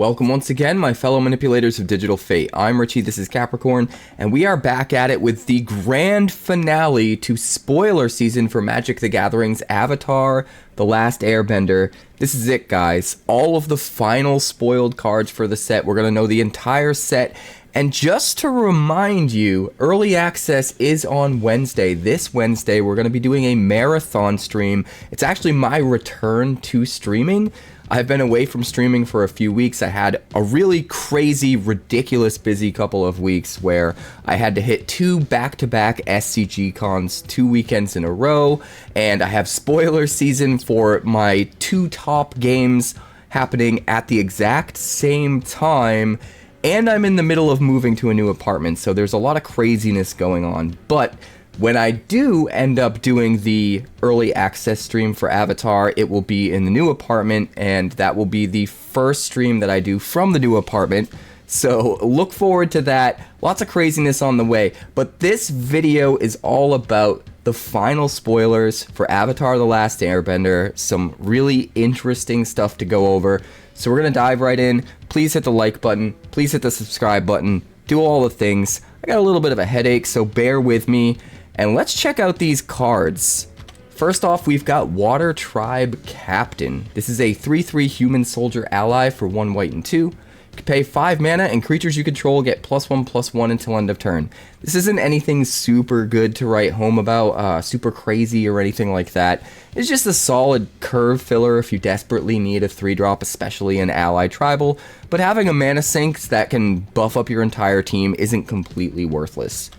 Welcome once again, my fellow manipulators of digital fate. I'm Richie, this is Capricorn, and we are back at it with the grand finale to spoiler season for Magic the Gathering's Avatar: The Last Airbender. This is it, guys. All of the final spoiled cards for the set. We're going to know the entire set. And just to remind you, early access is on Wednesday. This Wednesday, we're going to be doing a marathon stream. It's actually my return to streaming. I've been away from streaming for a few weeks. I had a really crazy, ridiculous busy couple of weeks where I had to hit 2 back-to-back SCG cons 2 weekends in a row, and I have spoiler season for my 2 top games happening at the exact same time, and I'm in the middle of moving to a new apartment, so there's a lot of craziness going on. But when I do end up doing the early access stream for Avatar, it will be in the new apartment, and that will be the first stream that I do from the new apartment. So look forward to that. Lots of craziness on the way. But this video is all about the final spoilers for Avatar: The Last Airbender. Some really interesting stuff to go over. So we're going to dive right in. Please hit the like button. Please hit the subscribe button. Do all the things. I got a little bit of a headache, so bear with me. And let's check out these cards. First off, we've got Water Tribe Captain. This is a 3/3 human soldier ally for 1 white and 2. You can pay 5 mana, and creatures you control get +1/+1 until end of turn. This isn't anything super good to write home about, super crazy or anything like that. It's just a solid curve filler if you desperately need a 3-drop, especially in ally tribal. But having a mana sink that can buff up your entire team isn't completely worthless.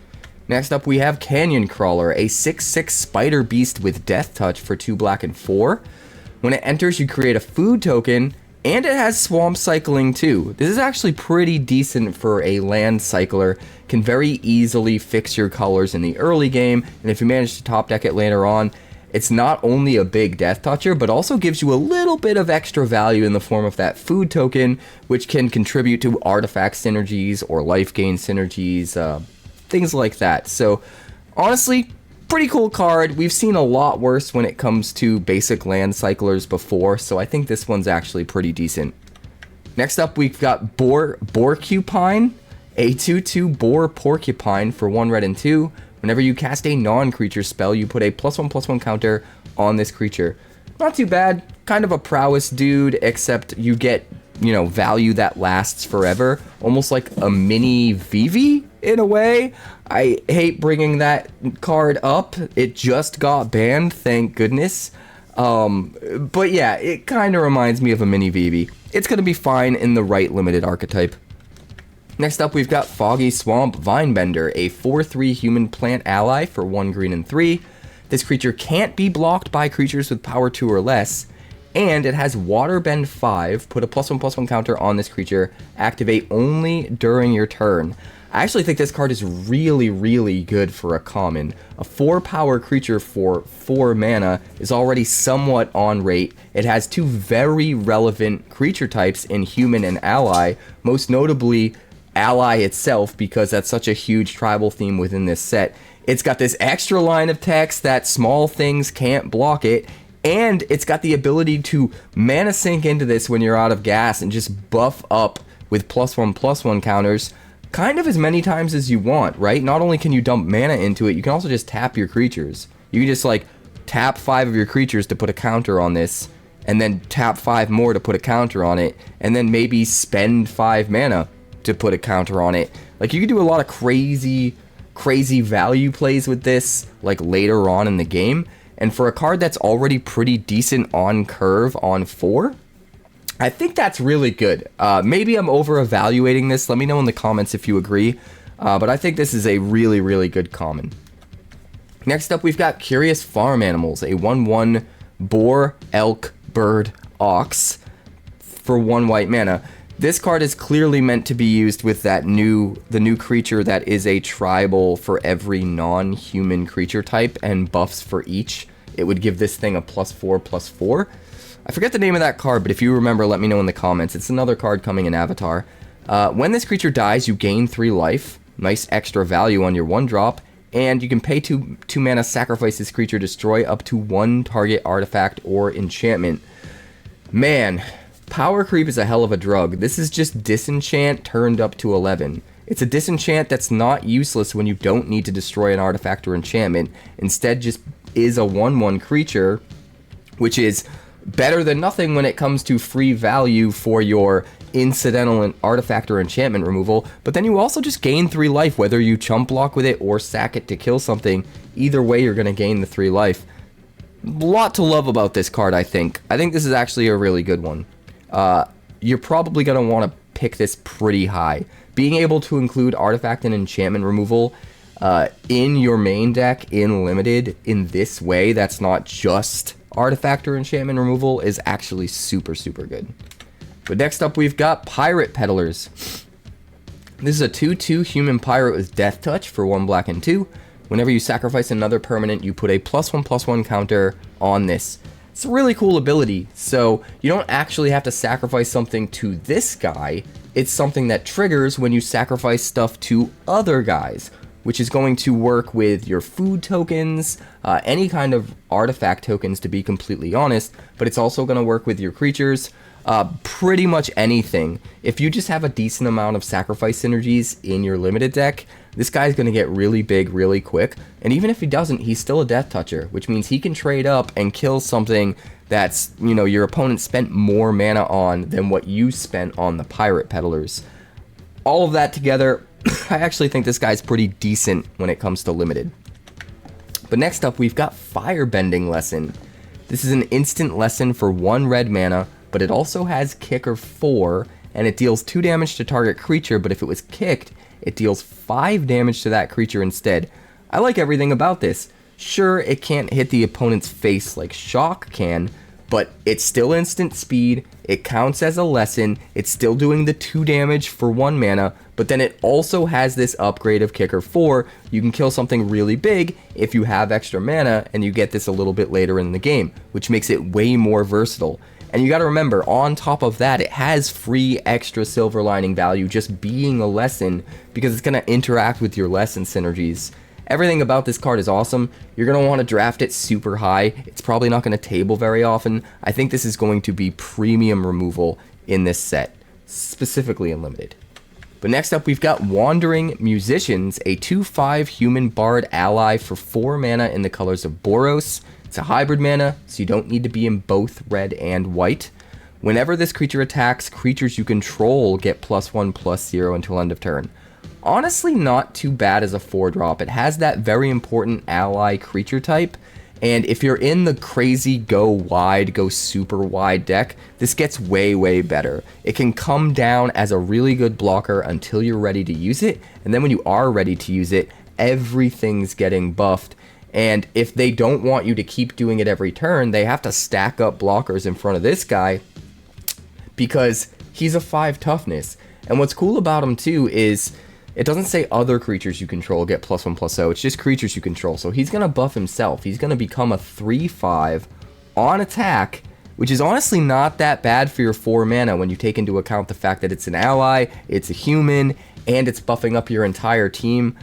Next up, we have Canyon Crawler, a 6/6 spider beast with Death Touch for 2 black and 4. When it enters, you create a food token, and it has Swamp Cycling too. This is actually pretty decent for a land cycler. Can very easily fix your colors in the early game, and if you manage to top deck it later on, it's not only a big death toucher, but also gives you a little bit of extra value in the form of that food token, which can contribute to artifact synergies or life gain synergies, things like that. So honestly, pretty cool card. We've seen a lot worse when it comes to basic land cyclers before, so I think this one's actually pretty decent. Next up, we've got Boarcupine, a 2/2 Boar Porcupine for 1 red and 2. Whenever you cast a non-creature spell, you put a +1/+1 counter on this creature. Not too bad. Kind of a prowess dude, except you get, value that lasts forever. Almost like a mini Vivi in a way. I hate bringing that card up. It just got banned, thank goodness. But yeah, it kind of reminds me of a mini Vivi. It's going to be fine in the right limited archetype. Next up, we've got Foggy Swamp Vinebender, a 4/3 human plant ally for 1 green and 3. This creature can't be blocked by creatures with power 2 or less, and it has Waterbend 5, put a +1/+1 counter on this creature, activate only during your turn. I actually think this card is really, really good for a common. A 4-power creature for 4 mana is already somewhat on rate. It has 2 very relevant creature types in human and ally, most notably ally itself, because that's such a huge tribal theme within this set. It's got this extra line of text that small things can't block it, and it's got the ability to mana sink into this when you're out of gas and just buff up with +1/+1 counters kind of as many times as you want, right? Not only can you dump mana into it, you can also just tap your creatures. You can just tap 5 of your creatures to put a counter on this, and then tap 5 more to put a counter on it, and then maybe spend 5 mana to put a counter on it. You can do a lot of crazy value plays with this, later on in the game. And for a card that's already pretty decent on curve on 4, I think that's really good. Maybe I'm over-evaluating this. Let me know in the comments if you agree. But I think this is a really, really good common. Next up, we've got Curious Farm Animals, a 1/1 Boar, Elk, Bird, Ox for 1 white mana. This card is clearly meant to be used with the new creature that is a tribal for every non-human creature type and buffs for each. It would give this thing a +4/+4. I forget the name of that card, but if you remember, let me know in the comments. It's another card coming in Avatar. When this creature dies, you gain 3 life. Nice extra value on your 1-drop. And you can pay 2 mana, sacrifice this creature, destroy up to 1 target artifact or enchantment. Man, Power creep is a hell of a drug. This is just disenchant turned up to 11. It's a disenchant that's not useless when you don't need to destroy an artifact or enchantment. Instead, just is a 1/1 creature, which is better than nothing when it comes to free value for your incidental artifact or enchantment removal. But then you also just gain 3 life, whether you chump block with it or sack it to kill something. Either way, you're going to gain the 3 life. Lot to love about this card, I think. I think this is actually a really good one. You're probably going to want to pick this pretty high. Being able to include artifact and enchantment removal in your main deck in limited in this way, that's not just artifact or enchantment removal, is actually super, super good. But next up, we've got Pirate Peddlers. This is a 2/2 human pirate with Death Touch for 1 black and 2. Whenever you sacrifice another permanent, you put a +1/+1 counter on this. It's a really cool ability, so you don't actually have to sacrifice something to this guy. It's something that triggers when you sacrifice stuff to other guys, which is going to work with your food tokens, any kind of artifact tokens, to be completely honest, but it's also going to work with your creatures, pretty much anything. If you just have a decent amount of sacrifice synergies in your limited deck, this guy's going to get really big really quick, and even if he doesn't, he's still a death toucher, which means he can trade up and kill something that's, you know, your opponent spent more mana on than what you spent on the Pirate Peddlers. All of that together, I actually think this guy's pretty decent when it comes to limited. But next up, we've got Firebending Lesson. This is an instant lesson for 1 red mana, but it also has Kicker 4, and it deals 2 damage to target creature, but if it was kicked, it deals 5 damage to that creature instead. I like everything about this. Sure, it can't hit the opponent's face like Shock can, but it's still instant speed, it counts as a lesson, it's still doing the 2 damage for 1 mana, but then it also has this upgrade of Kicker 4. You can kill something really big if you have extra mana, and you get this a little bit later in the game, which makes it way more versatile. And you gotta remember, on top of that, it has free extra silver lining value just being a lesson, because it's gonna interact with your lesson synergies. Everything about this card is awesome. You're going to want to draft it super high. It's probably not going to table very often. I think this is going to be premium removal in this set, specifically in limited. But next up, we've got Wandering Musicians, a 2/5 human bard ally for 4 mana in the colors of Boros. It's a hybrid mana, so you don't need to be in both red and white. Whenever this creature attacks, creatures you control get +1/+0 until end of turn. Honestly, not too bad as a 4-drop. It has that very important ally creature type, and if you're in the crazy go wide, go super wide deck, this gets way, way better. It can come down as a really good blocker until you're ready to use it, and then when you are ready to use it, everything's getting buffed. And if they don't want you to keep doing it every turn, they have to stack up blockers in front of this guy because he's a 5 toughness. And what's cool about him too is it doesn't say other creatures you control get +1/+0. It's just creatures you control. So he's going to buff himself. He's going to become a 3/5 on attack, which is honestly not that bad for your 4 mana when you take into account the fact that it's an ally, it's a human, and it's buffing up your entire team.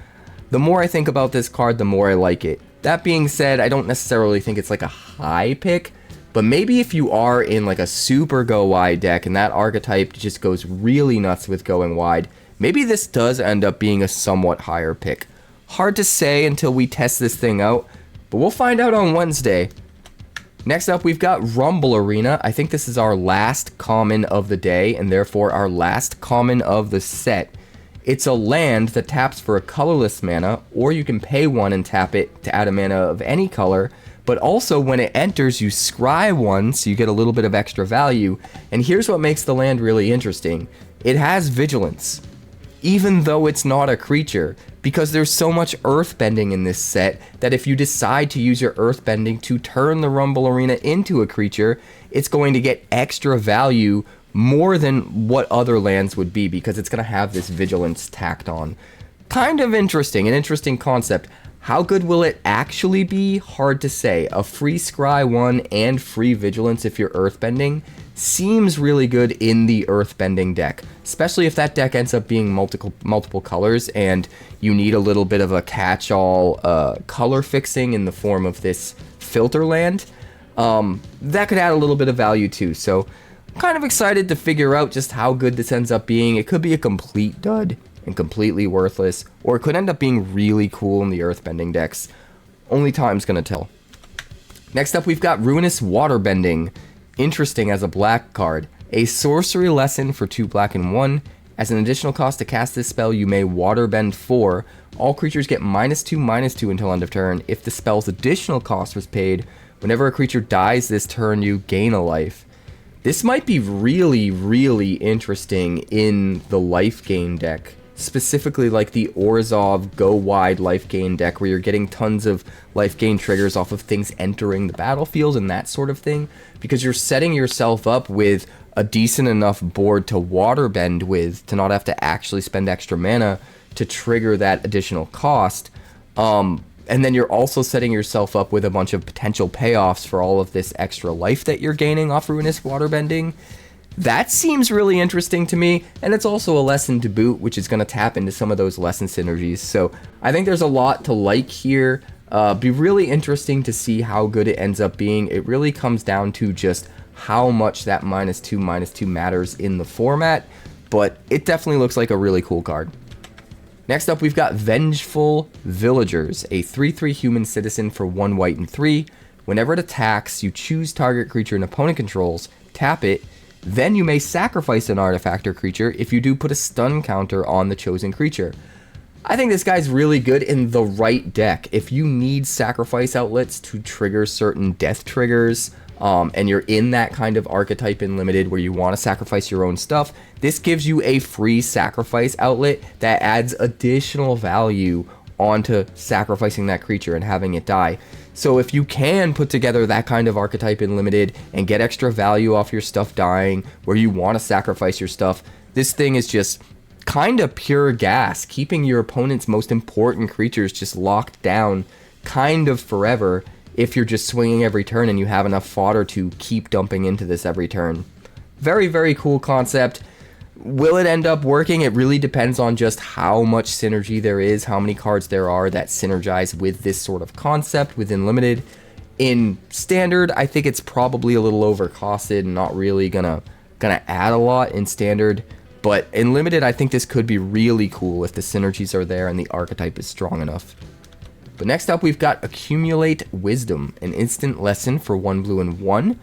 The more I think about this card, the more I like it. That being said, I don't necessarily think it's like a high pick, but maybe if you are in like a super go wide deck and that archetype just goes really nuts with going wide, maybe this does end up being a somewhat higher pick. Hard to say until we test this thing out, but we'll find out on Wednesday. Next up, we've got Rumble Arena. I think this is our last common of the day, and therefore our last common of the set. It's a land that taps for a colorless mana, or you can pay 1 and tap it to add a mana of any color, but also when it enters, you scry 1, so you get a little bit of extra value. And here's what makes the land really interesting. It has Vigilance, even though it's not a creature, because there's so much earthbending in this set that if you decide to use your earthbending to turn the Rumble Arena into a creature, it's going to get extra value more than what other lands would be, because it's going to have this Vigilance tacked on. Kind of interesting, an interesting concept. How good will it actually be? Hard to say. A free Scry 1 and free Vigilance if you're earthbending seems really good in the earthbending deck, especially if that deck ends up being multiple colors and you need a little bit of a catch-all color fixing in the form of this filter land. That could add a little bit of value too. So I'm kind of excited to figure out just how good this ends up being. It could be a complete dud and completely worthless, or it could end up being really cool in the earthbending decks. Only time's gonna tell. Next up, we've got Ruinous Waterbending. Interesting as a black card. A sorcery lesson for 2 black and 1. As an additional cost to cast this spell, you may waterbend 4. All creatures get -2/-2 until end of turn. If the spell's additional cost was paid, whenever a creature dies this turn, you gain a life. This might be really, really interesting in the life gain deck. Specifically like the Orzhov Go Wide life gain deck, where you're getting tons of life gain triggers off of things entering the battlefield and that sort of thing, because you're setting yourself up with a decent enough board to waterbend with, to not have to actually spend extra mana to trigger that additional cost. And then you're also setting yourself up with a bunch of potential payoffs for all of this extra life that you're gaining off Ruinous Waterbending. That seems really interesting to me, and it's also a lesson to boot, which is going to tap into some of those lesson synergies. So I think there's a lot to like here. Be really interesting to see how good it ends up being. It really comes down to just how much that -2/-2 matters in the format, but it definitely looks like a really cool card. Next up, we've got Vengeful Villagers, a 3/3 human citizen for 1 white and 3. Whenever it attacks, you choose target creature an opponent controls, tap it, then you may sacrifice an artifact or creature. If you do, put a stun counter on the chosen creature. I think this guy's really good in the right deck. If you need sacrifice outlets to trigger certain death triggers, and you're in that kind of archetype in Limited where you want to sacrifice your own stuff, this gives you a free sacrifice outlet that adds additional value onto sacrificing that creature and having it die. So if you can put together that kind of archetype in Limited and get extra value off your stuff dying, where you want to sacrifice your stuff, this thing is just kind of pure gas, keeping your opponent's most important creatures just locked down kind of forever if you're just swinging every turn and you have enough fodder to keep dumping into this every turn. Very, very cool concept. Will it end up working? It really depends on just how much synergy there is, how many cards there are that synergize with this sort of concept within Limited. In Standard, I think it's probably a little overcosted and not really gonna add a lot in Standard. But in Limited, I think this could be really cool if the synergies are there and the archetype is strong enough. But next up, we've got Accumulate Wisdom, an instant lesson for 1 blue and 1.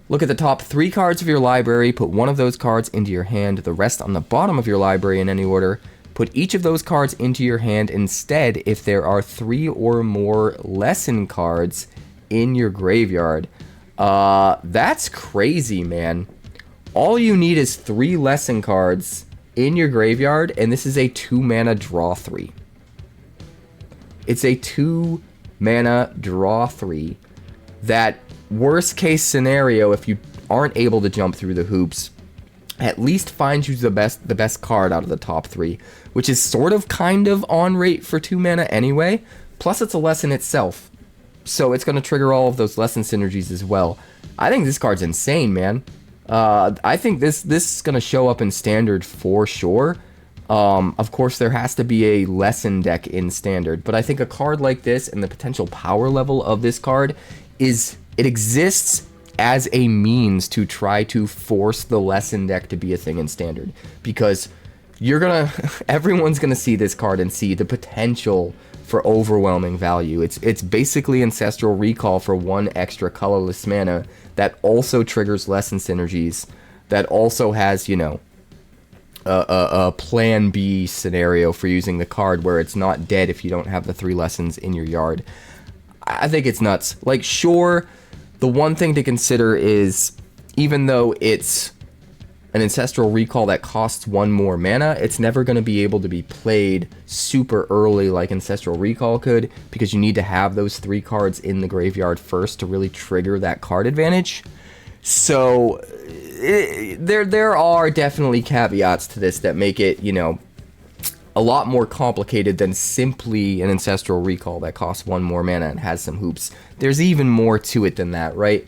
Look at the top 3 cards of your library, put one of those cards into your hand, the rest on the bottom of your library in any order. Put each of those cards into your hand instead if there are 3 or more lesson cards in your graveyard. That's crazy, man. All you need is 3 lesson cards in your graveyard, and this is a 2 mana draw 3. It's a 2 mana draw 3 that, worst case scenario, if you aren't able to jump through the hoops, at least finds you the best card out of the top 3, which is sort of kind of on rate for 2 mana anyway. Plus it's a lesson itself, so it's going to trigger all of those lesson synergies as well. I think this card's insane, man. I think this is going to show up in Standard for sure. Of course, there has to be a lesson deck in Standard, but I think a card like this and the potential power level of this card it exists as a means to try to force the lesson deck to be a thing in Standard, because everyone's gonna see this card and see the potential for overwhelming value. It's basically Ancestral Recall for 1 extra colorless mana that also triggers lesson synergies, that also has, a plan B scenario for using the card where it's not dead if you don't have the 3 lessons in your yard. I think it's nuts. Like, sure, the one thing to consider is, even though it's an Ancestral Recall that costs 1 more mana, it's never going to be able to be played super early like Ancestral Recall could, because you need to have those 3 cards in the graveyard first to really trigger that card advantage. So there are definitely caveats to this that make it, a lot more complicated than simply an Ancestral Recall that costs 1 more mana and has some hoops. There's even more to it than that, right?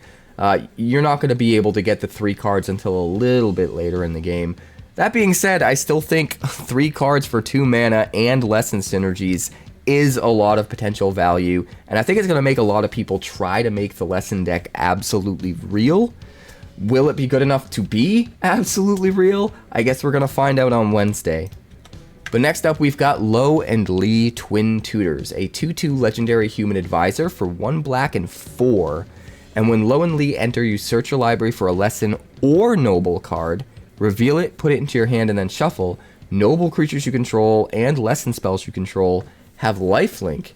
You're not going to be able to get the 3 cards until a little bit later in the game. That being said, I still think 3 cards for 2 mana and lesson synergies is a lot of potential value, and I think it's going to make a lot of people try to make the lesson deck absolutely real, Will it be good enough to be absolutely real? I guess we're going to find out on Wednesday. But next up, we've got Lo and Lee Twin Tutors, a 2/2 legendary human advisor for 1 black and 4. And when Lo and Lee enter, you search your library for a lesson or noble card, reveal it, put it into your hand, and then shuffle. Noble creatures you control and lesson spells you control have lifelink.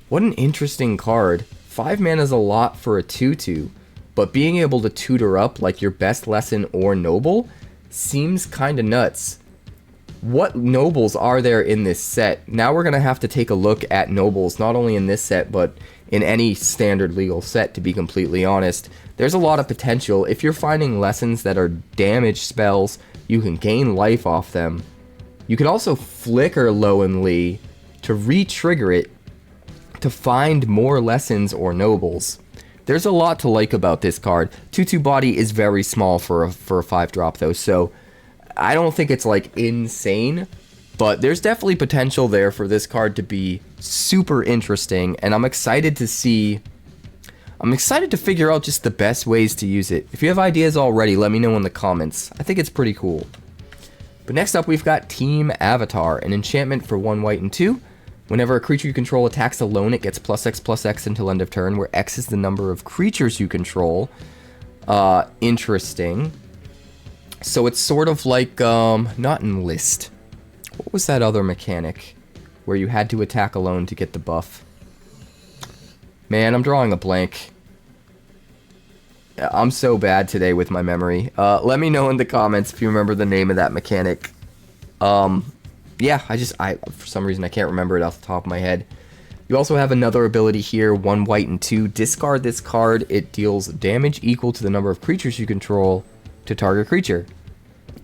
What an interesting card. 5 mana is a lot for a 2/2, but being able to tutor up like your best lesson or noble seems kind of nuts. What nobles are there in this set? Now we're going to have to take a look at nobles, not only in this set, but in any standard legal set, to be completely honest. There's a lot of potential. If you're finding lessons that are damage spells, you can gain life off them. You can also flicker Lo and Lee to re-trigger it to find more lessons or nobles. There's a lot to like about this card. 2/2 body is very small for a 5-drop though, so I don't think it's like insane, but there's definitely potential there for this card to be super interesting, and I'm excited to figure out just the best ways to use it. If you have ideas already, let me know in the comments. I think it's pretty cool. But next up, we've got Team Avatar, an enchantment for 1 white and 2. Whenever a creature you control attacks alone, it gets +X/+X until end of turn, where X is the number of creatures you control. Interesting. So it's sort of like, not Enlist. What was that other mechanic where you had to attack alone to get the buff? Man, I'm drawing a blank. I'm so bad today with my memory. Let me know in the comments if you remember the name of that mechanic. Yeah, for some reason I can't remember it off the top of my head. You also have another ability here, 1 white and 2. Discard this card. It deals damage equal to the number of creatures you control to target creature.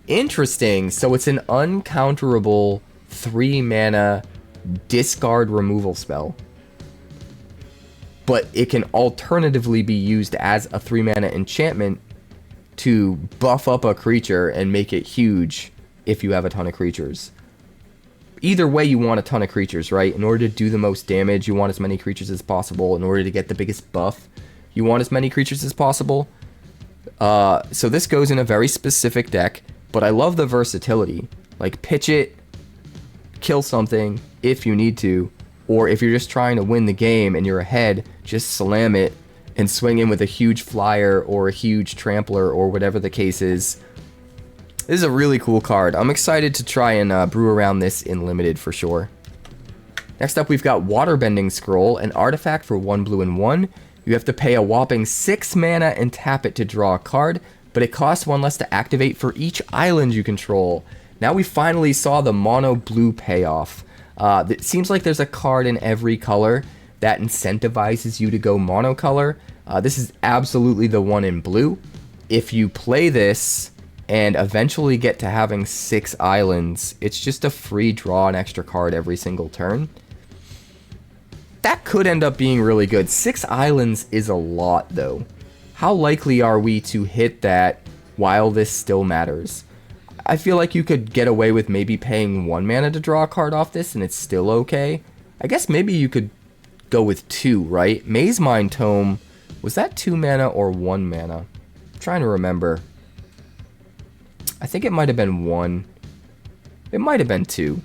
Interesting. So it's an uncounterable 3 mana discard removal spell. But it can alternatively be used as a 3 mana enchantment to buff up a creature and make it huge if you have a ton of creatures. Either way, you want a ton of creatures, right? In order to do the most damage, you want as many creatures as possible. In order to get the biggest buff, you want as many creatures as possible. So this goes in a very specific deck, but I love the versatility. Like, pitch it, kill something if you need to, or if you're just trying to win the game and you're ahead, just slam it and swing in with a huge flyer or a huge trampler or whatever the case is. This is a really cool card. I'm excited to try and brew around this in Limited for sure. Next up, we've got Waterbending Scroll, an artifact for 1 blue and 1. You have to pay a whopping 6 mana and tap it to draw a card, but it costs 1 less to activate for each island you control. Now we finally saw the mono blue payoff. It seems like there's a card in every color that incentivizes you to go monocolor. This is absolutely the one in blue. If you play this and eventually get to having 6 islands, it's just a free draw an extra card every single turn. That could end up being really good. 6 islands is a lot though. How likely are we to hit that while this still matters? I feel like you could get away with maybe paying 1 mana to draw a card off this and it's still okay. I guess maybe you could go with 2, right? Maze Mind Tome, was that 2 mana or 1 mana? I'm trying to remember. I think it might have been 1. It might have been 2.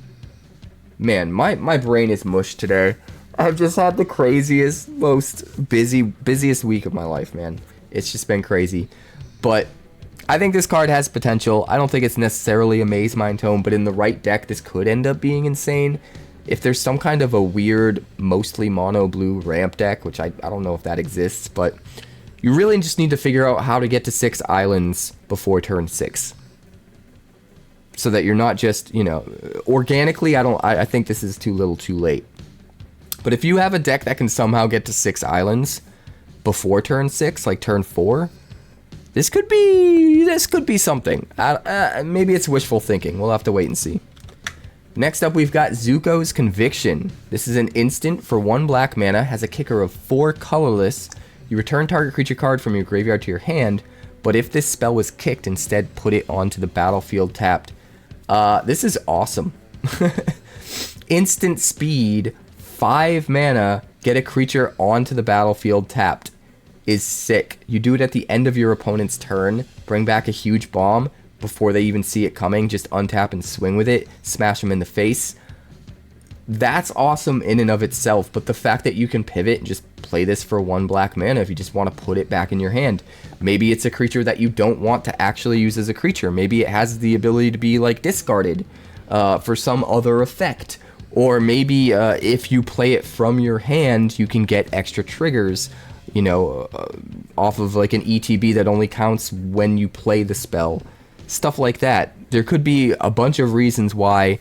Man, my brain is mush today. I've just had the craziest, most busiest week of my life, man. It's just been crazy. But I think this card has potential. I don't think it's necessarily a Maze Mind Tome, but in the right deck, this could end up being insane. If there's some kind of a weird, mostly mono blue ramp deck, which I don't know if that exists, but you really just need to figure out how to get to 6 islands before turn 6. So that you're not just, you know, organically, I think this is too little too late. But if you have a deck that can somehow get to 6 islands before turn 6, like turn 4, this could be something. Maybe it's wishful thinking. We'll have to wait and see. Next up, we've got Zuko's Conviction. This is an instant for 1 black mana, has a kicker of 4 colorless. You return target creature card from your graveyard to your hand, but if this spell was kicked, instead put it onto the battlefield tapped. This is awesome. Instant speed, 5 mana, get a creature onto the battlefield tapped. is sick. You do it at the end of your opponent's turn, bring back a huge bomb before they even see it coming, just untap and swing with it, smash them in the face. That's awesome in and of itself, but the fact that you can pivot and just play this for 1 black mana if you just want to put it back in your hand. Maybe it's a creature that you don't want to actually use as a creature. Maybe it has the ability to be like discarded for some other effect. Or maybe if you play it from your hand, you can get extra triggers, you know, off of like an ETB that only counts when you play the spell. Stuff like that. There could be a bunch of reasons why,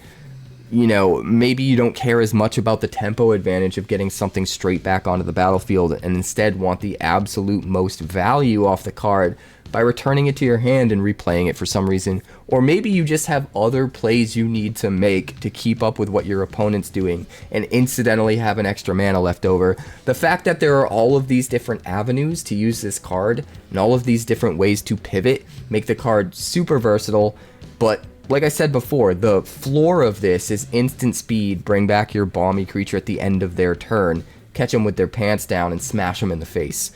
you know, maybe you don't care as much about the tempo advantage of getting something straight back onto the battlefield and instead want the absolute most value off the card by returning it to your hand and replaying it for some reason. Or maybe you just have other plays you need to make to keep up with what your opponent's doing and incidentally have an extra mana left over. The fact that there are all of these different avenues to use this card and all of these different ways to pivot make the card super versatile, but like I said before, the floor of this is instant speed, bring back your bomby creature at the end of their turn, catch them with their pants down, and smash them in the face.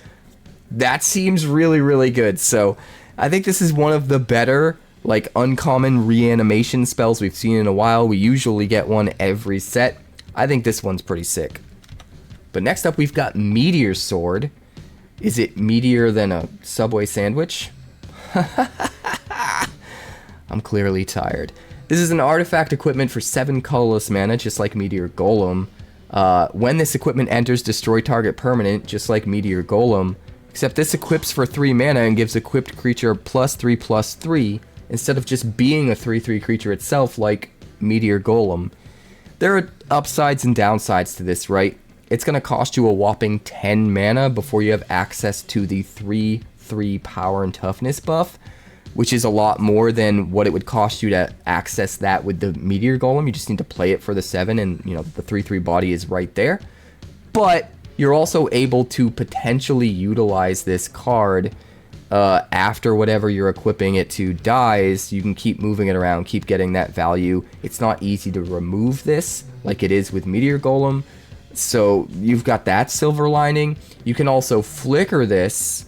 That seems really, really good. So I think this is one of the better, like, uncommon reanimation spells we've seen in a while. We usually get one every set. I think this one's pretty sick. But next up, we've got Meteor Sword. Is it meatier than a Subway sandwich? I'm clearly tired. This is an artifact equipment for 7 colorless mana, just like Meteor Golem. When this equipment enters, destroy target permanent, just like Meteor Golem. Except this equips for 3 mana and gives equipped creature +3/+3, instead of just being a 3/3 creature itself like Meteor Golem. There are upsides and downsides to this, right? It's going to cost you a whopping 10 mana before you have access to the 3/3 power and toughness buff, which is a lot more than what it would cost you to access that with the Meteor Golem. You just need to play it for the 7, and you know the 3/3 body is right there. But you're also able to potentially utilize this card after whatever you're equipping it to dies. You can keep moving it around, keep getting that value. It's not easy to remove this like it is with Meteor Golem, so you've got that silver lining. You can also flicker this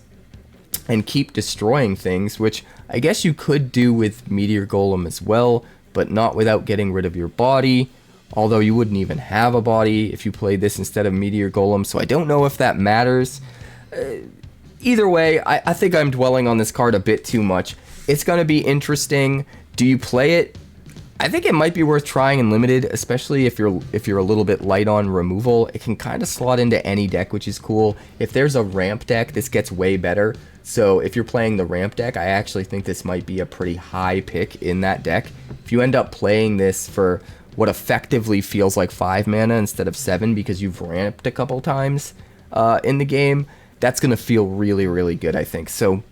and keep destroying things, which I guess you could do with Meteor Golem as well, but not without getting rid of your body. Although you wouldn't even have a body if you played this instead of Meteor Golem, so I don't know if that matters. Either way, I think I'm dwelling on this card a bit too much. It's going to be interesting. Do you play it? I think it might be worth trying in Limited, especially if you're a little bit light on removal. It can kind of slot into any deck, which is cool. If there's a ramp deck, this gets way better. So if you're playing the ramp deck, I actually think this might be a pretty high pick in that deck. If you end up playing this for what effectively feels like 5 mana instead of 7 because you've ramped a couple times in the game, that's going to feel really, really good, I think. So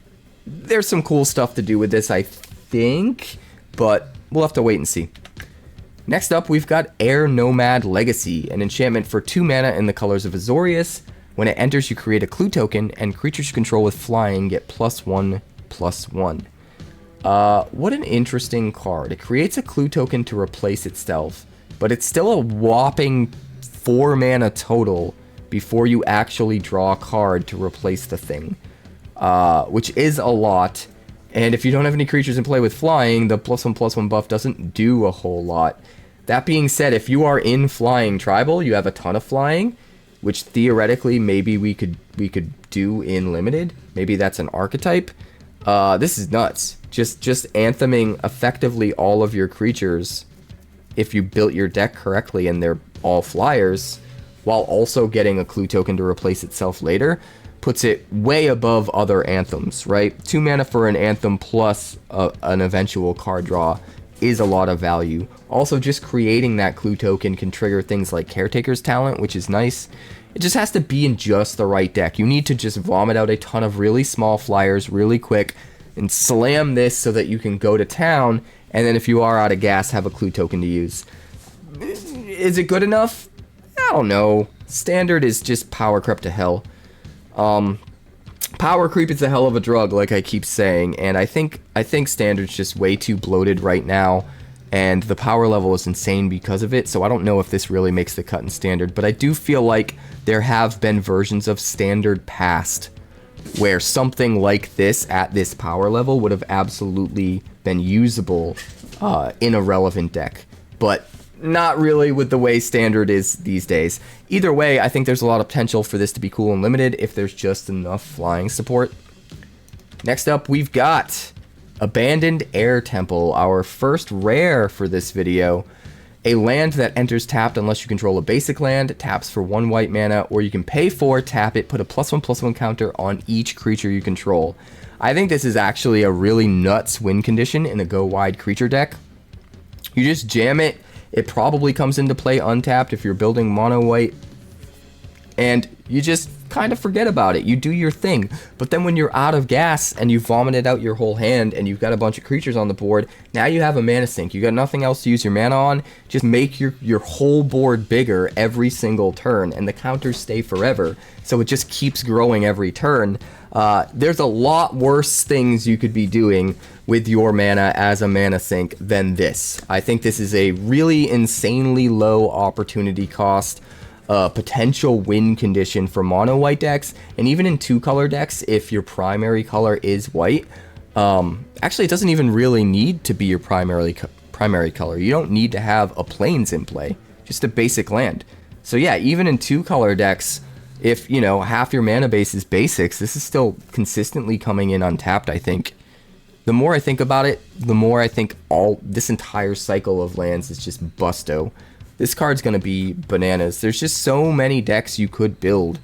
there's some cool stuff to do with this, I think, but we'll have to wait and see. Next up, we've got Air Nomad Legacy, an enchantment for 2 mana in the colors of Azorius. When it enters, you create a clue token, and creatures you control with flying get +1/+1. What an interesting card. It creates a clue token to replace itself, but it's still a whopping 4 mana total before you actually draw a card to replace the thing, which is a lot. And if you don't have any creatures in play with flying, the +1/+1 buff doesn't do a whole lot. That being said, if you are in flying tribal, you have a ton of flying, which theoretically maybe we could do in Limited. Maybe that's an archetype. This is nuts. Just antheming effectively all of your creatures if you built your deck correctly and they're all flyers, while also getting a clue token to replace itself later, puts it way above other anthems, right? 2 mana for an anthem plus an eventual card draw is a lot of value. Also, just creating that clue token can trigger things like Caretaker's Talent, which is nice. It just has to be in just the right deck. You need to just vomit out a ton of really small flyers really quick and slam this so that you can go to town, and then if you are out of gas, have a clue token to use. Is it good enough? I don't know. Standard is just power creep to hell. Power creep is a hell of a drug, like I keep saying, and I think Standard's just way too bloated right now, and the power level is insane because of it, so I don't know if this really makes the cut in Standard, but I do feel like there have been versions of Standard past where something like this at this power level would have absolutely been usable in a relevant deck. But not really with the way standard is these days. Either way, I think there's a lot of potential for this to be cool and limited if there's just enough flying support. Next up, we've got Abandoned Air Temple, our first rare for this video. A land that enters tapped unless you control a basic land, taps for 1 white mana, or you can pay 4, tap it, put a +1/+1 counter on each creature you control. I think this is actually a really nuts win condition in a go wide creature deck. You just jam it. It probably comes into play untapped if you're building mono white, and you just kind of forget about it. You do your thing, but then when you're out of gas and you vomited out your whole hand and you've got a bunch of creatures on the board, now you have a mana sink. You got nothing else to use your mana on. Just make your whole board bigger every single turn, and the counters stay forever, so it just keeps growing every turn. There's a lot worse things you could be doing with your mana as a mana sink than this. I think this is a really insanely low opportunity cost, potential win condition for mono white decks, and even in 2-color decks if your primary color is white. Actually, it doesn't even really need to be your primary color. You don't need to have a plains in play, just a basic land. So yeah, even in 2-color decks, if, you know, half your mana base is basics, this is still consistently coming in untapped, I think. The more I think about it, the more I think this entire cycle of lands is just busto. This card's going to be bananas. There's just so many decks you could build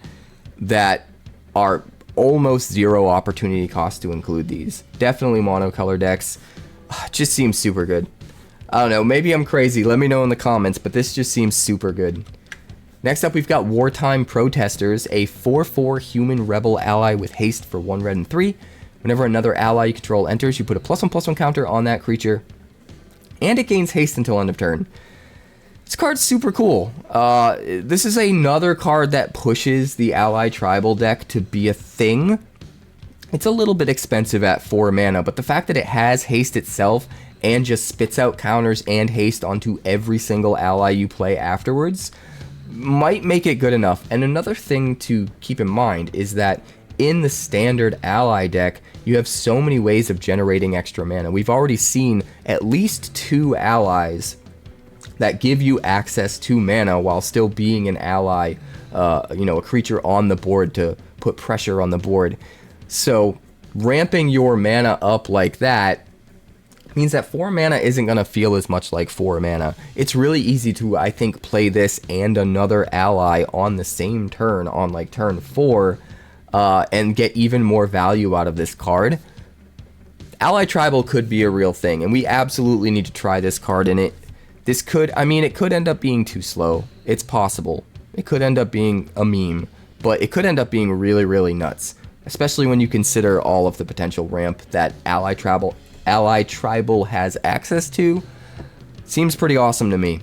that are almost zero opportunity cost to include these. Definitely monocolor decks. Just seems super good. I don't know, maybe I'm crazy. Let me know in the comments, but this just seems super good. Next up, we've got Wartime Protesters, a 4/4 human rebel ally with haste for 1 red and 3. Whenever another ally you control enters, you put a +1/+1 counter on that creature, and it gains haste until end of turn. This card's super cool. This is another card that pushes the ally tribal deck to be a thing. It's a little bit expensive at 4 mana, but the fact that it has haste itself and just spits out counters and haste onto every single ally you play afterwards might make it good enough. And another thing to keep in mind is that in the standard ally deck, you have so many ways of generating extra mana. We've already seen at least 2 allies that give you access to mana while still being an ally, a creature on the board to put pressure on the board. So ramping your mana up like that means that 4 mana isn't going to feel as much like 4 mana. It's really easy to, I think, play this and another ally on the same turn, on like turn 4, and get even more value out of this card. Ally Tribal could be a real thing, and we absolutely need to try this card in it. This could, it could end up being too slow. It's possible. It could end up being a meme, but it could end up being really, really nuts, especially when you consider all of the potential ramp that Ally Tribal has access to. Seems pretty awesome to me.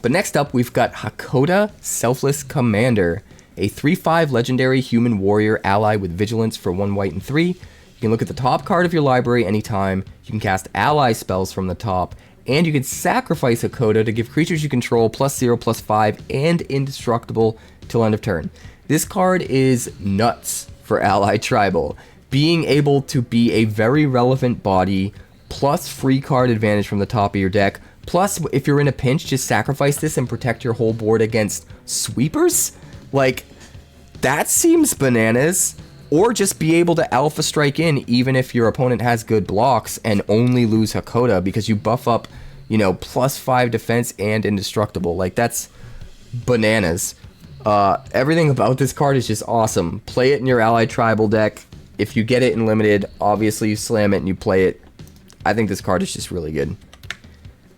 But next up, we've got Hakoda Selfless Commander, a 3/5 legendary human warrior ally with vigilance for 1 white and 3. You can look at the top card of your library anytime. You can cast ally spells from the top, and you can sacrifice Hakoda to give creatures you control +0/+5 and indestructible till end of turn. This card is nuts for Ally Tribal. Being able to be a very relevant body, plus free card advantage from the top of your deck, plus if you're in a pinch, just sacrifice this and protect your whole board against sweepers? Like, that seems bananas. Or just be able to alpha strike in even if your opponent has good blocks and only lose Hakoda because you buff up, +5 defense and indestructible. Like, that's bananas. Everything about this card is just awesome. Play it in your Ally Tribal deck. If you get it in limited, obviously you slam it and you play it. I think this card is just really good.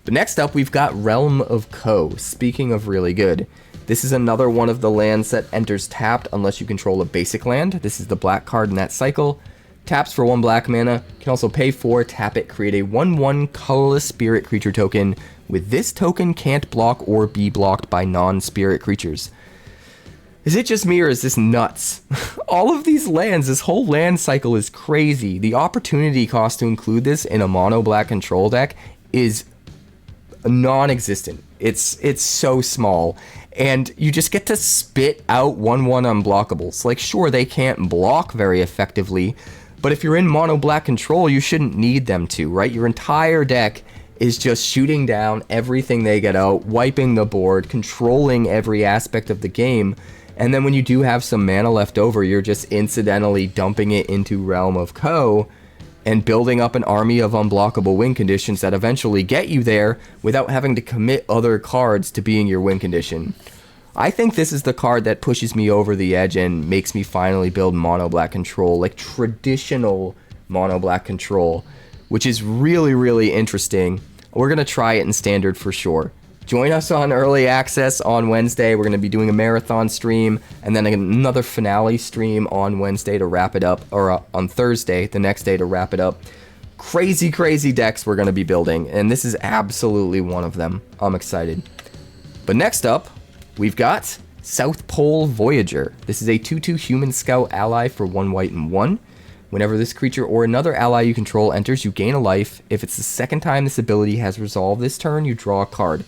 But next up, we've got Realm of Ko. Speaking of really good, this is another one of the lands that enters tapped unless you control a basic land. This is the black card in that cycle. Taps for 1 black mana. Can also pay 4, tap it, create a 1/1 colorless spirit creature token. With this token, can't block or be blocked by non-spirit creatures. Is it just me or is this nuts? All of these lands, this whole land cycle is crazy. The opportunity cost to include this in a mono black control deck is non-existent. It's so small. And you just get to spit out 1/1 unblockables. Like, sure, they can't block very effectively, but if you're in mono black control, you shouldn't need them to, right? Your entire deck is just shooting down everything they get out, wiping the board, controlling every aspect of the game. And then when you do have some mana left over, you're just incidentally dumping it into Realm of Ko and building up an army of unblockable win conditions that eventually get you there without having to commit other cards to being your win condition. I think this is the card that pushes me over the edge and makes me finally build mono black control, like traditional mono black control, which is really, really interesting. We're going to try it in standard for sure. Join us on Early Access on Wednesday. We're going to be doing a marathon stream and then another finale stream on Wednesday to wrap it up, or on Thursday, the next day, to wrap it up. Crazy, crazy decks we're going to be building, and this is absolutely one of them. I'm excited. But next up, we've got South Pole Voyager. This is a 2/2 human scout ally for 1 white and 1. Whenever this creature or another ally you control enters, you gain a life. If it's the second time this ability has resolved this turn, you draw a card.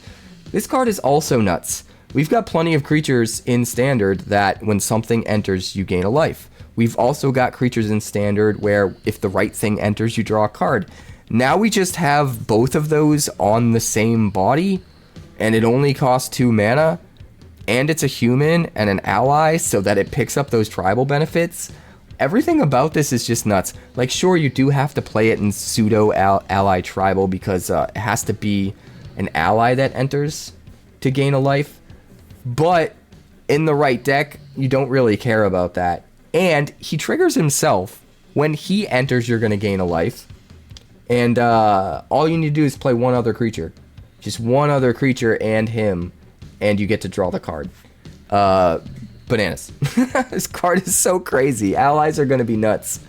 This card is also nuts. We've got plenty of creatures in Standard that when something enters, you gain a life. We've also got creatures in Standard where if the right thing enters, you draw a card. Now we just have both of those on the same body, and it only costs 2 mana, and it's a human and an ally so that it picks up those tribal benefits. Everything about this is just nuts. Like, sure, you do have to play it in pseudo ally tribal because it has to be an ally that enters to gain a life, but in the right deck, you don't really care about that. And he triggers himself. When he enters, you're going to gain a life, and all you need to do is play one other creature. Just one other creature and him, and you get to draw the card. Bananas. This card is so crazy. Allies are going to be nuts.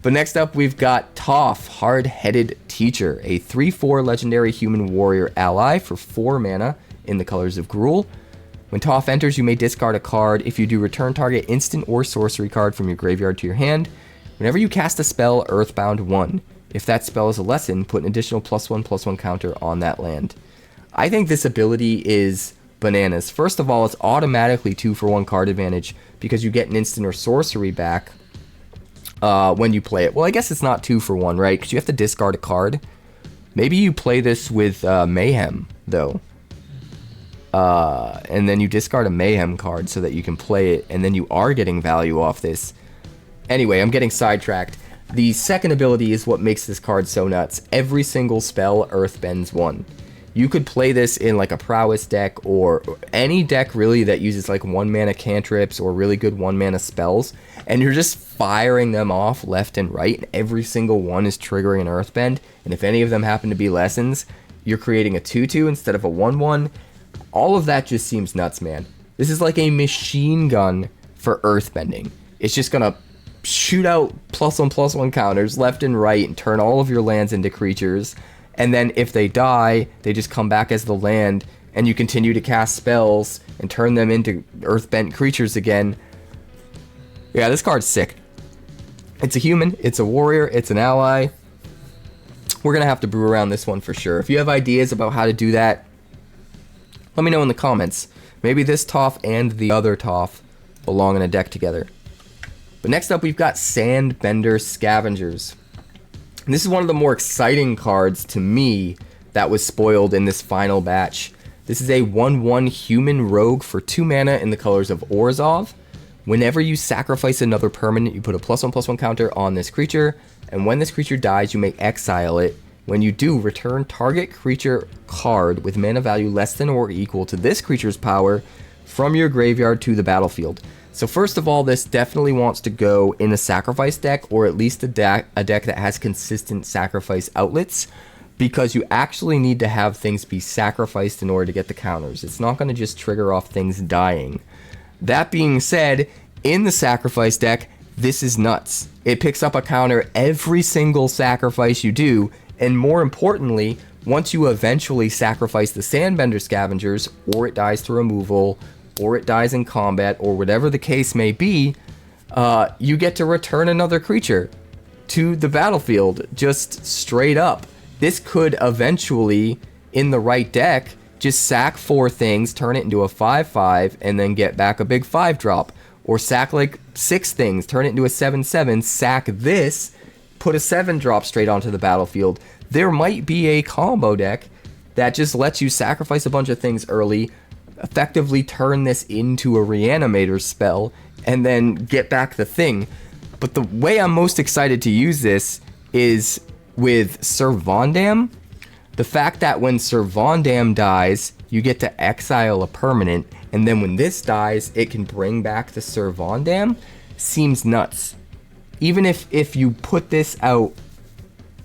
But next up, we've got Toph, Hard-Headed Teacher, a 3/4 legendary human warrior ally for 4 mana in the colors of Gruul. When Toph enters, you may discard a card. If you do, return target instant or sorcery card from your graveyard to your hand. Whenever you cast a spell, Earthbound 1. If that spell is a lesson, put an additional +1/+1 counter on that land. I think this ability is bananas. First of all, it's automatically 2-for-1 card advantage because you get an instant or sorcery back when you play it. Well, I guess it's not 2-for-1, right? Because you have to discard a card. Maybe you play this with Mayhem, though. And then you discard a Mayhem card so that you can play it, and then you are getting value off this. Anyway, I'm getting sidetracked. The second ability is what makes this card so nuts. Every single spell Earthbends 1. You could play this in like a prowess deck or any deck really that uses like 1 mana cantrips or really good 1 mana spells, and you're just firing them off left and right, and every single one is triggering an Earthbend, and if any of them happen to be lessons, you're creating a 2/2 instead of a 1/1. All of that just seems nuts, man. This is like a machine gun for Earthbending. It's just gonna shoot out +1/+1 counters left and right and turn all of your lands into creatures. And then if they die, they just come back as the land, and you continue to cast spells and turn them into earthbent creatures again. Yeah, this card's sick. It's a human, it's a warrior, it's an ally. We're going to have to brew around this one for sure. If you have ideas about how to do that, let me know in the comments. Maybe this Toph and the other Toph belong in a deck together. But next up, we've got Sandbender Scavengers. And this is one of the more exciting cards to me that was spoiled in this final batch. This is a 1/1 human rogue for 2 mana in the colors of Orzhov. Whenever you sacrifice another permanent, you put a +1/+1 counter on this creature, and when this creature dies, you may exile it. When you do, return target creature card with mana value less than or equal to this creature's power from your graveyard to the battlefield. So first of all, this definitely wants to go in a sacrifice deck, or at least a deck that has consistent sacrifice outlets, because you actually need to have things be sacrificed in order to get the counters. It's not going to just trigger off things dying. That being said, in the sacrifice deck, this is nuts. It picks up a counter every single sacrifice you do, and more importantly, once you eventually sacrifice the Sandbender Scavengers, or it dies to removal, or it dies in combat, or whatever the case may be, you get to return another creature to the battlefield, just straight up. This could eventually, in the right deck, just sack 4 things, turn it into a 5/5, and then get back a big 5 drop. Or sack like 6 things, turn it into a 7/7, sack this, put a 7 drop straight onto the battlefield. There might be a combo deck that just lets you sacrifice a bunch of things early, effectively turn this into a reanimator spell, and then get back the thing. But the way I'm most excited to use this is with 𝑠ir The fact that when 𝑠ir dies, you get to exile a permanent, and then when this dies, it can bring back the 𝑠ir seems nuts. Even if you put this out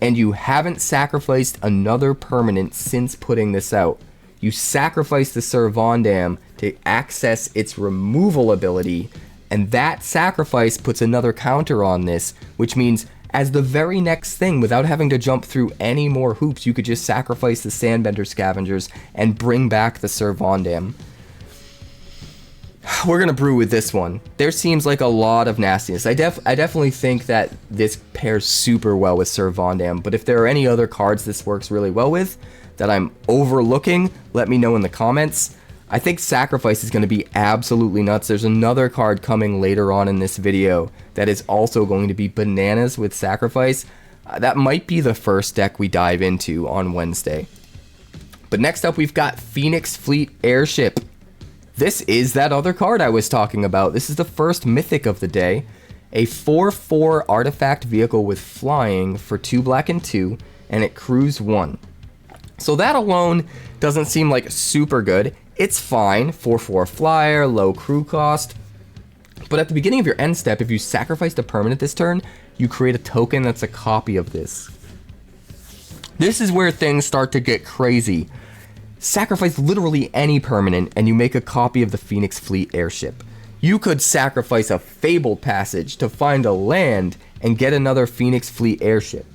and you haven't sacrificed another permanent since putting this out, you sacrifice the 𝑠ir to access its removal ability, and that sacrifice puts another counter on this, which means as the very next thing, without having to jump through any more hoops, you could just sacrifice the Sandbender Scavengers and bring back the 𝑠ir. We're gonna brew with this one. There seems like a lot of nastiness. I definitely think that this pairs super well with 𝑠ir, but if there are any other cards this works really well with that I'm overlooking, let me know in the comments. I think Sacrifice is going to be absolutely nuts. There's another card coming later on in this video that is also going to be bananas with Sacrifice. That might be the first deck we dive into on Wednesday. But next up, we've got Phoenix Fleet Airship. This is that other card I was talking about. This is the first mythic of the day. A 4/4 artifact vehicle with flying for 2 black and 2, and it crews 1. So that alone doesn't seem like super good. It's fine, 4/4 flyer, low crew cost. But at the beginning of your end step, if you sacrificed a permanent this turn, you create a token that's a copy of this. This is where things start to get crazy. Sacrifice literally any permanent and you make a copy of the Phoenix Fleet Airship. You could sacrifice a Fabled Passage to find a land and get another Phoenix Fleet Airship.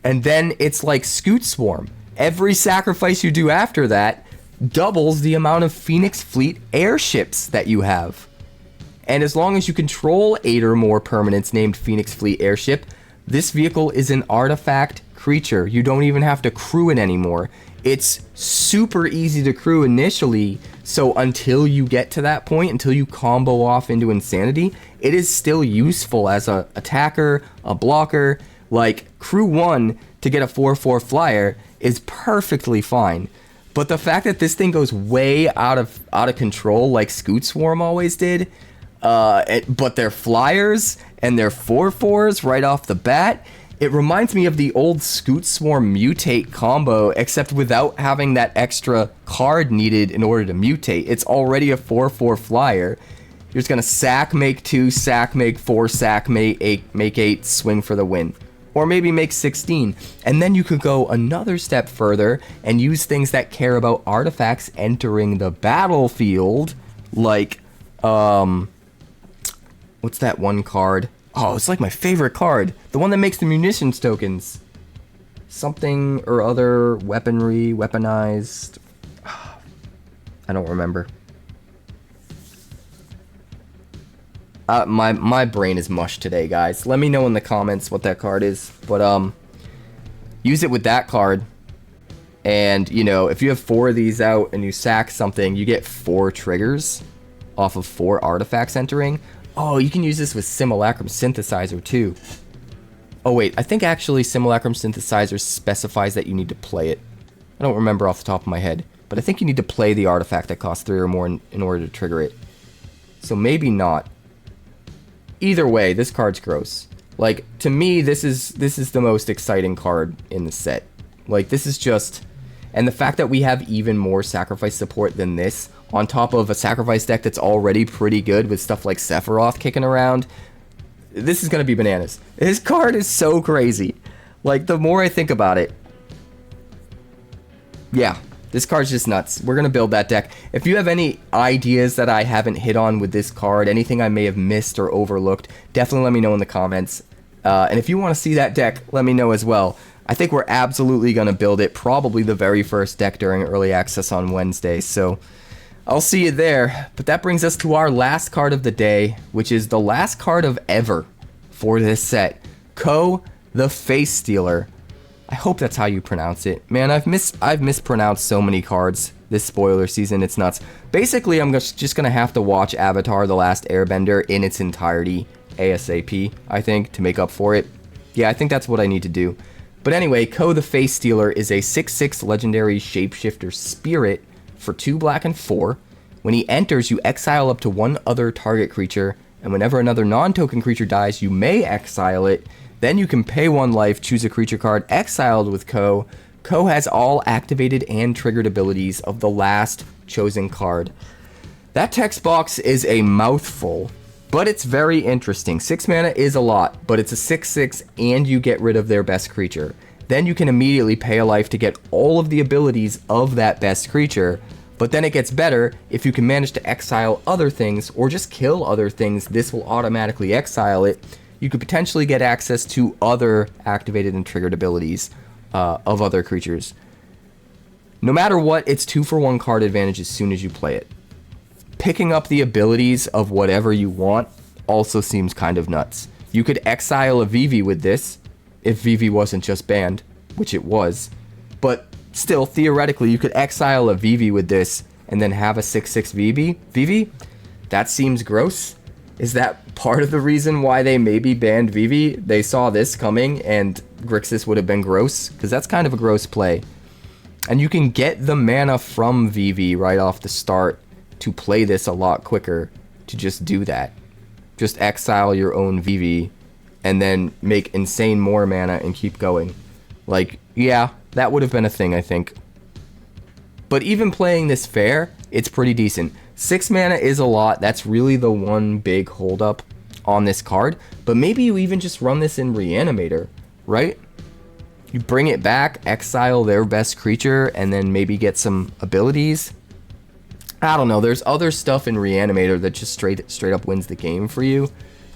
And then it's like Scute Swarm. Every sacrifice you do after that doubles the amount of Phoenix Fleet Airships that you have. And as long as you control 8 or more permanents named Phoenix Fleet Airship, this vehicle is an artifact creature. You don't even have to crew it anymore. It's super easy to crew initially, so until you get to that point, until you combo off into Insanity, it is still useful as a attacker, a blocker. Like, crew 1 to get a 4/4 flyer is perfectly fine. But the fact that this thing goes way out of control, like Scute Swarm always did, but they're flyers and they're 4/4s right off the bat, it reminds me of the old Scute Swarm Mutate combo, except without having that extra card needed in order to mutate. It's already a 4/4 flyer. You're just gonna sack, make 2, sack, make 4, sack, make 8, swing for the win. Or maybe make 16. And then you could go another step further and use things that care about artifacts entering the battlefield. Like, what's that one card? Oh, it's like my favorite card. The one that makes the munitions tokens. Something or other, weaponry, weaponized. I don't remember. My brain is mush today, guys. Let me know in the comments what that card is. But use it with that card. And, you know, if you have 4 of these out and you sack something, you get 4 triggers off of 4 artifacts entering. Oh, you can use this with Simulacrum Synthesizer too. Oh wait, I think actually Simulacrum Synthesizer specifies that you need to play it. I don't remember off the top of my head, but I think you need to play the artifact that costs 3 or more in order to trigger it. So maybe not. Either way, this card's gross. Like, to me, this is the most exciting card in the set. Like, this is just... And the fact that we have even more sacrifice support than this, on top of a sacrifice deck that's already pretty good with stuff like Sephiroth kicking around, this is going to be bananas. This card is so crazy. Like, the more I think about it... Yeah, this card's just nuts. We're going to build that deck. If you have any ideas that I haven't hit on with this card, anything I may have missed or overlooked, definitely let me know in the comments. And if you want to see that deck, let me know as well. I think we're absolutely going to build it, probably the very first deck during Early Access on Wednesday, so I'll see you there. But that brings us to our last card of the day, which is the last card of ever for this set. Ko, the Face Stealer. I hope that's how you pronounce it. Man, I've mispronounced so many cards this spoiler season. It's nuts. Basically, I'm just going to have to watch Avatar: The Last Airbender in its entirety ASAP, I think, to make up for it. Yeah, I think that's what I need to do. But anyway, Ko the Face Stealer is a 6/6 legendary shapeshifter spirit for 2 black and 4. When he enters, you exile up to 1 other target creature, and whenever another non-token creature dies, you may exile it. Then you can pay 1 life, choose a creature card exiled with Ko. Ko has all activated and triggered abilities of the last chosen card. That text box is a mouthful, but it's very interesting. 6 mana is a lot, but it's a 6/6 and you get rid of their best creature. Then you can immediately pay a life to get all of the abilities of that best creature, but then it gets better if you can manage to exile other things or just kill other things. This will automatically exile it. You could potentially get access to other activated and triggered abilities of other creatures. No matter what, it's 2-for-1 card advantage as soon as you play it. Picking up the abilities of whatever you want also seems kind of nuts. You could exile a Vivi with this, if Vivi wasn't just banned, which it was. But still, theoretically, you could exile a Vivi with this and then have a 6/6 Vivi? That seems gross. Is that part of the reason why they maybe banned Vivi? They saw this coming and Grixis would have been gross? Because that's kind of a gross play. And you can get the mana from Vivi right off the start to play this a lot quicker, to just do that. Just exile your own Vivi and then make insane more mana and keep going. Like, yeah, that would have been a thing, I think. But even playing this fair, it's pretty decent. 6 mana is a lot. That's really the one big holdup on this card. But maybe you even just run this in Reanimator, right? You bring it back, exile their best creature, and then maybe get some abilities. I don't know. There's other stuff in Reanimator that just straight up wins the game for you.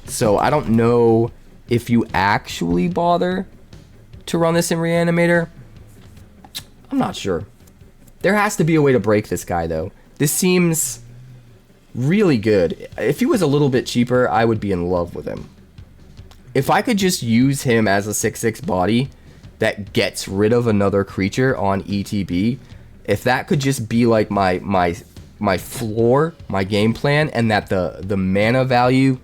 So I don't know if you actually bother to run this in Reanimator. I'm not sure. There has to be a way to break this guy, though. This seems really good. If he was a little bit cheaper, I would be in love with him. If I could just use him as a 6/6 body that gets rid of another creature on ETB, if that could just be like my floor, my game plan, and that the mana value,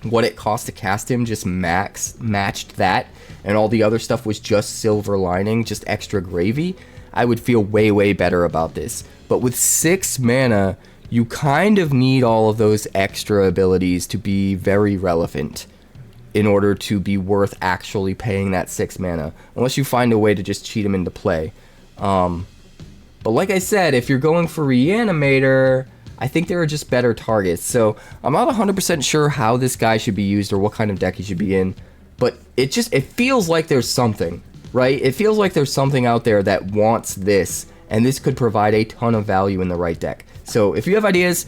what it cost to cast him, just matched that, and all the other stuff was just silver lining, just extra gravy, I would feel way better about this. But with 6 mana, you kind of need all of those extra abilities to be very relevant in order to be worth actually paying that 6 mana, unless you find a way to just cheat them into play. But like I said, if you're going for Reanimator, I think there are just better targets. So I'm not 100% sure how this guy should be used or what kind of deck he should be in, but it feels like there's something, right? It feels like there's something out there that wants this, and this could provide a ton of value in the right deck. So if you have ideas,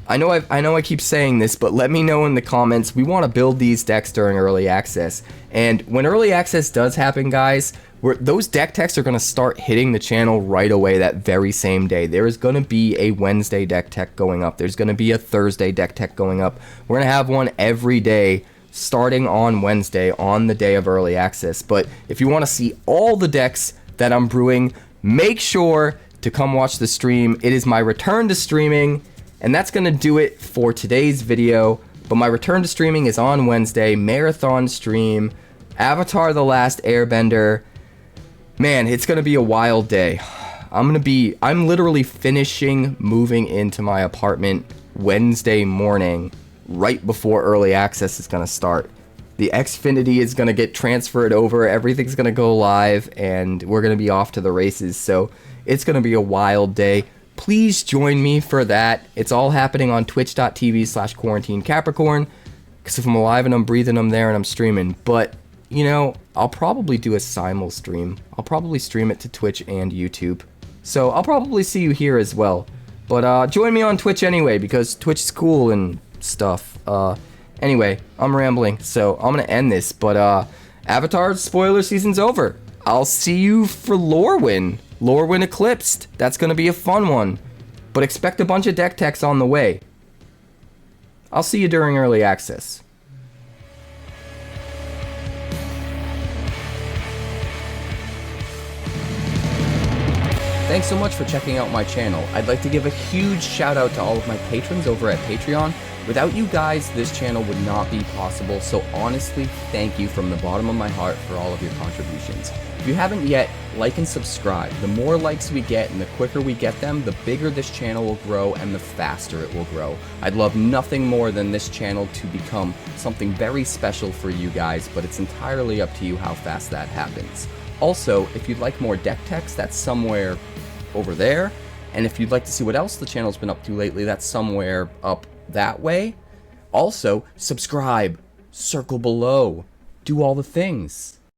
I know I keep saying this, but let me know in the comments. We want to build these decks during early access, and when early access does happen, guys, those deck techs are going to start hitting the channel right away that very same day. There is going to be a Wednesday deck tech going up. There's going to be a Thursday deck tech going up. We're going to have one every day starting on Wednesday, on the day of early access. But if you want to see all the decks that I'm brewing, make sure to come watch the stream. It is my return to streaming, and that's going to do it for today's video. But my return to streaming is on Wednesday, marathon stream, Avatar: The Last Airbender. Man, it's going to be a wild day. I'm literally finishing moving into my apartment Wednesday morning, right before early access is going to start. The Xfinity is going to get transferred over, everything's going to go live, and we're going to be off to the races. So it's going to be a wild day. Please join me for that. It's all happening on twitch.tv/QuarantineCapricorn, because if I'm alive and I'm breathing, I'm there and I'm streaming. But, you know, I'll probably do a simul stream. I'll probably stream it to Twitch and YouTube. So I'll probably see you here as well. But join me on Twitch anyway, because Twitch is cool and stuff. Anyway, I'm rambling, so I'm going to end this. But Avatar spoiler season's over. I'll see you for Lorwyn. Lorwyn Eclipsed. That's going to be a fun one. But expect a bunch of deck techs on the way. I'll see you during early access. Thanks so much for checking out my channel. I'd like to give a huge shout out to all of my patrons over at Patreon. Without you guys, this channel would not be possible, so honestly, thank you from the bottom of my heart for all of your contributions. If you haven't yet, like and subscribe. The more likes we get and the quicker we get them, the bigger this channel will grow and the faster it will grow. I'd love nothing more than this channel to become something very special for you guys, but it's entirely up to you how fast that happens. Also, if you'd like more deck techs, that's somewhere over there. And if you'd like to see what else the channel's been up to lately, that's somewhere up that way. Also, subscribe, circle below, do all the things.